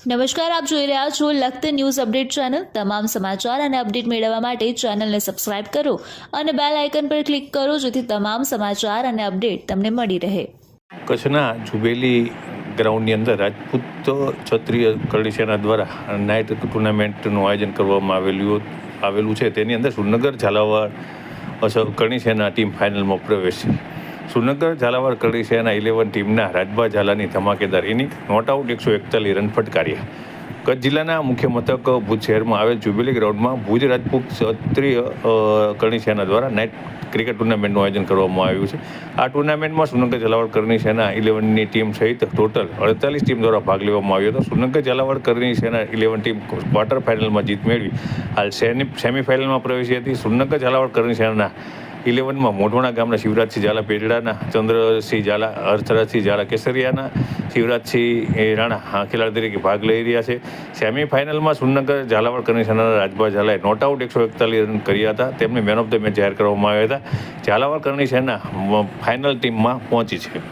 નમસ્કાર, આપ જોઈ રહ્યા છો લખત ન્યૂઝ અપડેટ ચેનલ। તમામ સમાચાર અને અપડેટ મેળવવા માટે ચેનલને સબસ્ક્રાઇબ કરો અને બેલ આઇકન પર ક્લિક કરો જેથી તમામ સમાચાર અને અપડેટ તમને મળી રહે। કચ્છના જુબેલી ગ્રાઉન્ડની અંદર રાજપૂત ક્ષત્રિય કરણી સેના દ્વારા નાઇટ ટુર્નામેન્ટનું આયોજન કરવામાં આવેલું છે। તેની અંદર સુરનગર ઝાલાવાડ કરણી સેના ટીમ ફાઇનલમાં પ્રવેશી છે। સુરનગર ઝાલાવાડ કરણી સેના 11 ટીમના રાજભા ઝાલાની ધમાકેદાર ઇનિંગ નોટ આઉટ 141 રન ફટકાર્યા। કચ્છ જિલ્લાના મુખ્ય મથક ભુજ શહેરમાં આવેલ જુબેલી ગ્રાઉન્ડમાં ભુજ રાજપૂત ક્ષત્રિય કરણી સેના દ્વારા નાઇટ ક્રિકેટ ટુર્નામેન્ટનું આયોજન કરવામાં આવ્યું છે। આ ટુર્નામેન્ટમાં સુરનગર ઝાલાવાડ કરણી સેના 11ની ટીમ સહિત ટોટલ 48 ટીમ દ્વારા ભાગ લેવામાં આવ્યો હતો। સુરનગર ઝાલાવાડ કરણી સેના 11 ટીમ ક્વાર્ટર ફાઇનલમાં જીત મેળવી હાલ સેમીફાઇનલમાં પ્રવેશી હતી। સુરનગર ઝાલાવાડ કરણી સેનાના 11માં મોઢવાણા ગામના શિવરાજસિંહ ઝાલા પેઢડાના, ચંદ્રસિંહ ઝાલા, હર્ષરાજસિંહ ઝાલા કેસરિયાના, શિવરાજસિંહ રાણા ખેલાડી તરીકે ભાગ લઈ રહ્યા છે। સેમીફાઇનલમાં સુરનગર ઝાલાવાડ કરણી સેનાના રાજભા ઝાલાએ નોટ આઉટ 141 રન કર્યા હતા। તેમને મેન ઓફ ધ મેચ જાહેર કરવામાં આવ્યા હતા। ઝાલાવાડ કરણી સેના ફાઇનલ ટીમમાં પહોંચી છે।